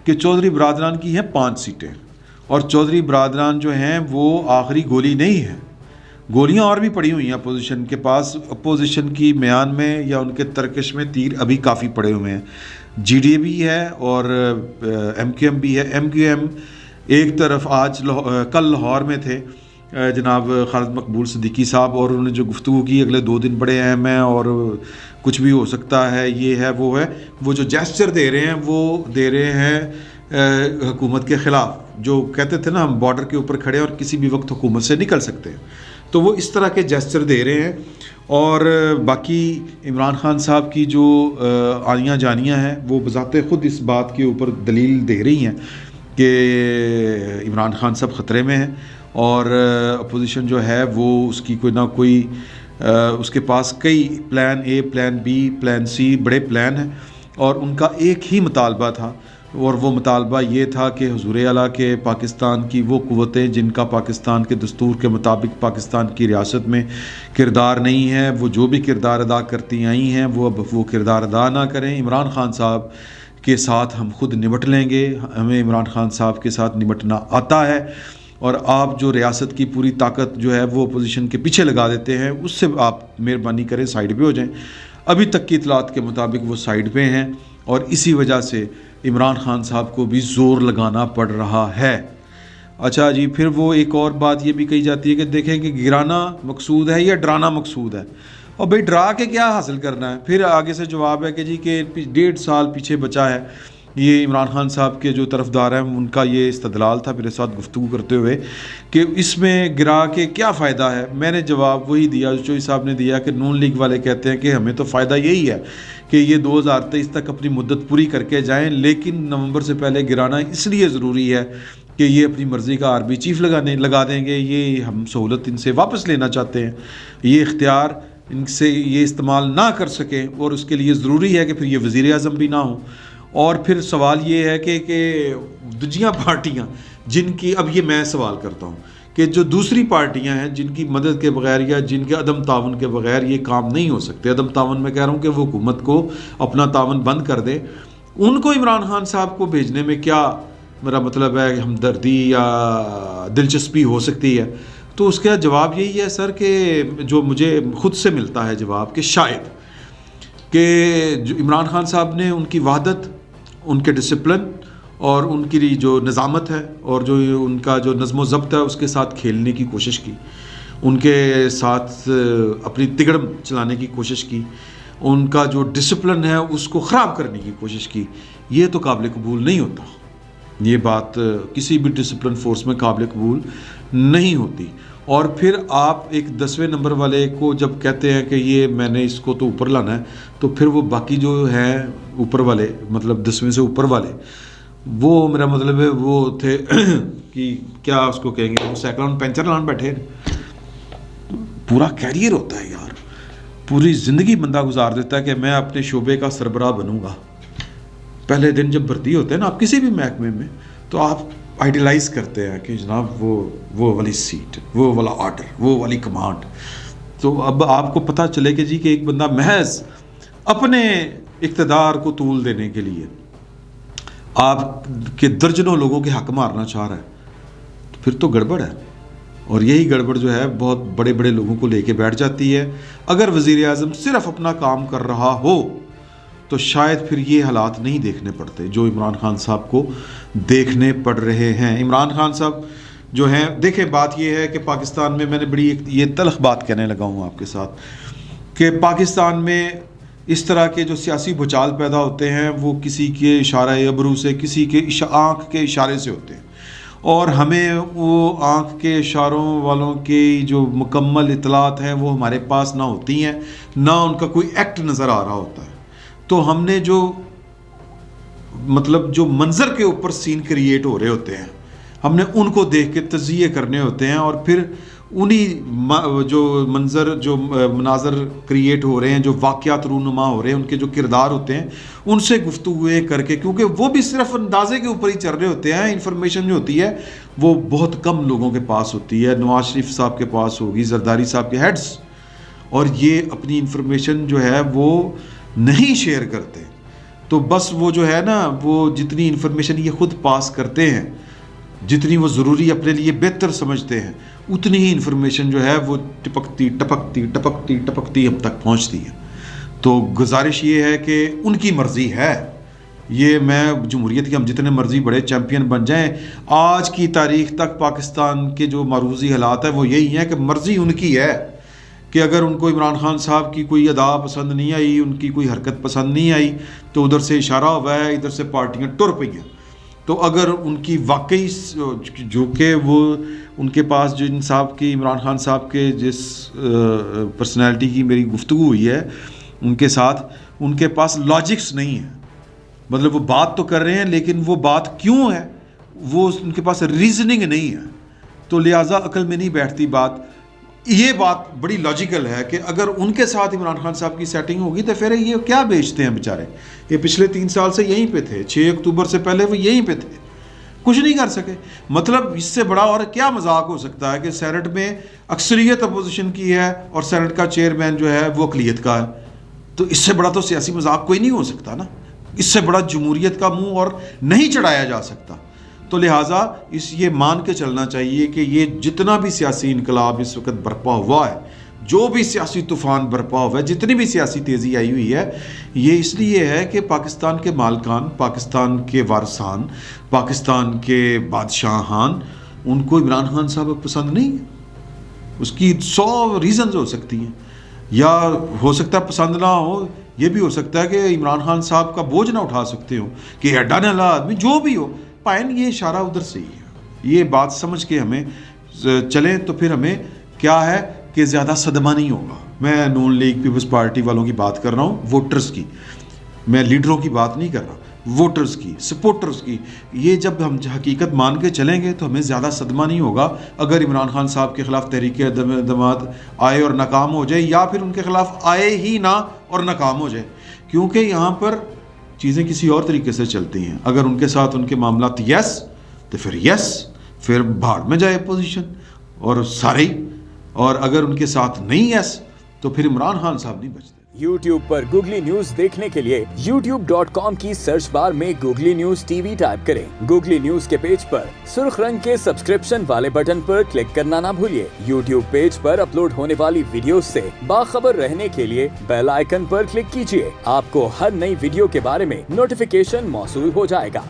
کہ چودھری برادران کی ہیں 5 سیٹیں، اور چودھری برادران جو ہیں وہ آخری گولی نہیں ہے، گولیاں اور بھی پڑی ہوئی ہیں اپوزیشن کے پاس، اپوزیشن کی میان میں یا ان کے ترکش میں تیر ابھی کافی پڑے ہوئے ہیں، جی ڈی اے بھی ہے اور ایم کیو ایم بھی ہے۔ ایم کیو ایم ایک طرف کل لاہور میں تھے جناب خالد مقبول صدیقی صاحب، اور انہوں نے جو گفتگو کی اگلے 2 دن بڑے اہم ہیں اور کچھ بھی ہو سکتا ہے، یہ ہے وہ جو جیسچر دے رہے ہیں وہ دے رہے ہیں حکومت کے خلاف، جو کہتے تھے نا ہم بارڈر کے اوپر کھڑے اور کسی بھی وقت حکومت سے نکل سکتے ہیں، تو وہ اس طرح کے جیسچر دے رہے ہیں۔ اور باقی عمران خان صاحب کی جو آنیاں جانیاں ہیں وہ بذات خود اس بات کے اوپر دلیل دے رہی ہیں کہ عمران خان صاحب خطرے میں ہیں، اور اپوزیشن جو ہے وہ اس کی کوئی نہ کوئی اس کے پاس کئی plan a, plan be, plan سی، بڑے پلان ہیں، اور ان کا ایک ہی مطالبہ تھا، اور وہ مطالبہ یہ تھا کہ حضور اعلیٰ کے پاکستان کی وہ قوتیں جن کا پاکستان کے دستور کے مطابق پاکستان کی ریاست میں کردار نہیں ہے، وہ جو بھی کردار ادا کرتی آئی ہیں وہ اب وہ کردار ادا نہ کریں۔ عمران خان صاحب کے ساتھ ہم خود نمٹ لیں گے، ہمیں عمران خان صاحب کے ساتھ نمٹنا آتا ہے، اور آپ جو ریاست کی پوری طاقت جو ہے وہ اپوزیشن کے پیچھے لگا دیتے ہیں، اس سے آپ مہربانی کریں سائیڈ پہ ہو جائیں۔ ابھی تک کی اطلاعات کے مطابق وہ سائیڈ پہ ہیں، اور اسی وجہ سے عمران خان صاحب کو بھی زور لگانا پڑ رہا ہے۔ اچھا جی، پھر وہ ایک اور بات یہ بھی کہی جاتی ہے کہ دیکھیں کہ گرانا مقصود ہے یا ڈرانا مقصود ہے، اور بھئی ڈرا کے کیا حاصل کرنا ہے؟ پھر آگے سے جواب ہے کہ جی کہ 1.5 سال پیچھے بچا ہے، یہ عمران خان صاحب کے جو طرفدار ہیں ان کا یہ استدلال تھا میرے ساتھ گفتگو کرتے ہوئے کہ اس میں گرا کے کیا فائدہ ہے۔ میں نے جواب وہی دیا جو چوئی صاحب نے دیا کہ نون لیگ والے کہتے ہیں کہ ہمیں تو فائدہ یہی ہے کہ یہ 2023 تک اپنی مدت پوری کر کے جائیں، لیکن نومبر سے پہلے گرانا اس لیے ضروری ہے کہ یہ اپنی مرضی کا آرمی چیف لگا دیں گے، یہ ہم سہولت ان سے واپس لینا چاہتے ہیں، یہ اختیار ان سے یہ استعمال نہ کر سکیں، اور اس کے لیے ضروری ہے کہ پھر یہ وزیر اعظم بھی نہ ہوں۔ اور پھر سوال یہ ہے کہ دوسریاں پارٹیاں جن کی، اب یہ میں سوال کرتا ہوں کہ جو دوسری پارٹیاں ہیں جن کی مدد کے بغیر یا جن کے عدم تعاون کے بغیر یہ کام نہیں ہو سکتے، عدم تعاون میں کہہ رہا ہوں کہ وہ حکومت کو اپنا تعاون بند کر دے، ان کو عمران خان صاحب کو بھیجنے میں کیا میرا مطلب ہے ہمدردی یا دلچسپی ہو سکتی ہے؟ تو اس کا جواب یہی ہے سر کہ جو مجھے خود سے ملتا ہے جواب کہ شاید کہ جو عمران خان صاحب نے ان کی وحدت، ان کے ڈسپلن اور ان کی جو نظامت ہے اور جو ان کا جو نظم و ضبط ہے اس کے ساتھ کھیلنے کی کوشش کی، ان کے ساتھ اپنی تگڑم چلانے کی کوشش کی، ان کا جو ڈسپلن ہے اس کو خراب کرنے کی کوشش کی، یہ تو قابل قبول نہیں ہوتا، یہ بات کسی بھی ڈسپلن فورس میں قابل قبول نہیں ہوتی۔ اور پھر آپ ایک 10ویں نمبر والے کو جب کہتے ہیں کہ یہ میں نے اس کو تو اوپر لانا ہے، تو پھر وہ باقی جو ہیں اوپر والے مطلب 10ویں سے اوپر والے، وہ میرا مطلب ہے وہ تھے کہ کیا اس کو کہیں گے، وہ سائیکلون پینچر لان بیٹھے، پورا کیریئر ہوتا ہے یار، پوری زندگی بندہ گزار دیتا ہے کہ میں اپنے شعبے کا سربراہ بنوں گا۔ پہلے دن جب بھرتی ہوتے ہیں نا آپ کسی بھی محکمے میں، تو آپ آئیڈیلائز کرتے ہیں کہ جناب وہ والی سیٹ، وہ والا آرڈر، وہ والی کمانڈ۔ تو اب آپ کو پتہ چلے کہ جی کہ ایک بندہ محض اپنے اقتدار کو طول دینے کے لیے آپ کے درجنوں لوگوں کے حق مارنا چاہ رہا ہے، تو پھر تو گڑبڑ ہے، اور یہی گڑبڑ جو ہے بہت بڑے بڑے لوگوں کو لے کے بیٹھ جاتی ہے۔ اگر وزیر اعظم صرف اپنا کام کر رہا ہو تو شاید پھر یہ حالات نہیں دیکھنے پڑتے جو عمران خان صاحب کو دیکھنے پڑ رہے ہیں۔ عمران خان صاحب جو ہیں، دیکھیں بات یہ ہے کہ پاکستان میں میں نے بڑی یہ تلخ بات کہنے لگا ہوں آپ کے ساتھ کہ پاکستان میں اس طرح کے جو سیاسی بھوچال پیدا ہوتے ہیں وہ کسی کے اشارہ ابرو سے، کسی کے آنکھ کے اشارے سے ہوتے ہیں، اور ہمیں وہ آنکھ کے اشاروں والوں کی جو مکمل اطلاعات ہیں وہ ہمارے پاس نہ ہوتی ہیں، نہ ان کا کوئی ایکٹ نظر آ رہا ہوتا ہے۔ تو ہم نے جو مطلب جو منظر کے اوپر سین کریٹ ہو رہے ہوتے ہیں، ہم نے ان کو دیکھ کے تجزیے کرنے ہوتے ہیں، اور پھر انہی جو مناظر کریٹ ہو رہے ہیں، جو واقعات رونما ہو رہے ہیں، ان کے جو کردار ہوتے ہیں ان سے گفتگو کر کے، کیونکہ وہ بھی صرف اندازے کے اوپر ہی چل رہے ہوتے ہیں، انفارمیشن جو ہوتی ہے وہ بہت کم لوگوں کے پاس ہوتی ہے، نواز شریف صاحب کے پاس ہوگی، زرداری صاحب کے ہیڈز، اور یہ اپنی انفارمیشن جو ہے وہ نہیں شیئر کرتے۔ تو بس وہ جو ہے نا وہ جتنی انفارمیشن یہ خود پاس کرتے ہیں، جتنی وہ ضروری اپنے لیے بہتر سمجھتے ہیں، اتنی ہی انفارمیشن جو ہے وہ ٹپکتی ٹپکتی ٹپکتی ٹپکتی ہم تک پہنچتی ہے. تو گزارش یہ ہے کہ ان کی مرضی ہے. یہ میں جمہوریت کے ہم جتنے مرضی بڑے چیمپئن بن جائیں، آج کی تاریخ تک پاکستان کے جو معروضی حالات ہیں وہ یہی ہیں کہ مرضی ان کی ہے کہ اگر ان کو عمران خان صاحب کی کوئی ادا پسند نہیں آئی، ان کی کوئی حرکت پسند نہیں آئی، تو ادھر سے اشارہ ہوا ہے، ادھر سے پارٹیاں ٹر پئی ہیں. تو اگر ان کی واقعی جو کہ وہ ان کے پاس جو صاحب کی عمران خان صاحب کے جس پرسنالٹی کی میری گفتگو ہوئی ہے ان کے ساتھ، ان کے پاس لاجکس نہیں ہیں. مطلب وہ بات تو کر رہے ہیں لیکن وہ بات کیوں ہے، وہ ان کے پاس ریزننگ نہیں ہے. تو لہٰذا عقل میں نہیں بیٹھتی بات. یہ بات بڑی لاجیکل ہے کہ اگر ان کے ساتھ عمران خان صاحب کی سیٹنگ ہوگی تو پھر یہ کیا بیچتے ہیں بیچارے. یہ پچھلے 3 سال سے یہیں پہ تھے، 6 اکتوبر سے پہلے وہ یہیں پہ تھے، کچھ نہیں کر سکے. مطلب اس سے بڑا اور کیا مذاق ہو سکتا ہے کہ سینٹ میں اکثریت اپوزیشن کی ہے اور سینٹ کا چیئرمین جو ہے وہ اقلیت کا ہے. تو اس سے بڑا تو سیاسی مذاق کوئی نہیں ہو سکتا نا. اس سے بڑا جمہوریت کا منہ اور نہیں چڑھایا جا سکتا. تو لہٰذا یہ مان کے چلنا چاہیے کہ یہ جتنا بھی سیاسی انقلاب اس وقت برپا ہوا ہے، جو بھی سیاسی طوفان برپا ہوا ہے، جتنی بھی سیاسی تیزی آئی ہوئی ہے، یہ اس لیے ہے کہ پاکستان کے مالکان، پاکستان کے وارثان، پاکستان کے بادشاہان، ان کو عمران خان صاحب پسند نہیں ہے. اس کی 100 ریزنز ہو سکتی ہیں، یا ہو سکتا ہے پسند نہ ہو، یہ بھی ہو سکتا ہے کہ عمران خان صاحب کا بوجھ نہ اٹھا سکتے ہو کہ ایڈا نالا آدمی، جو بھی ہو. پائن یہ اشارہ ادھر سے ہی ہے. یہ بات سمجھ کے ہمیں چلیں تو پھر ہمیں کیا ہے کہ زیادہ صدمہ نہیں ہوگا. میں نون لیگ پیپلز پارٹی والوں کی بات کر رہا ہوں، ووٹرز کی، میں لیڈروں کی بات نہیں کر رہا، ووٹرز کی، سپورٹرز کی. یہ جب ہم حقیقت مان کے چلیں گے تو ہمیں زیادہ صدمہ نہیں ہوگا اگر عمران خان صاحب کے خلاف تحریک اعتماد آئے اور ناکام ہو جائے، یا پھر ان کے خلاف آئے ہی نہ اور ناکام ہو جائے. کیونکہ یہاں پر چیزیں کسی اور طریقے سے چلتی ہیں. اگر ان کے ساتھ ان کے معاملات یس تو پھر یس، پھر بھاڑ میں جائے اپوزیشن اور سارے. اور اگر ان کے ساتھ نہیں یس تو پھر عمران خان صاحب نہیں بچتے. YouTube پر گوگلی نیوز دیکھنے کے لیے youtube.com کی سرچ بار میں googly news T V type کریں. گوگلی نیوز کے پیج پر سرخ رنگ کے سبسکرپشن والے بٹن پر کلک کرنا نہ بھولیے. YouTube پیج پر اپلوڈ ہونے والی ویڈیوز سے باخبر رہنے کے لیے بیل آئیکن پر کلک کیجیے. آپ کو ہر نئی ویڈیو کے بارے میں نوٹیفیکیشن موصول ہو جائے گا.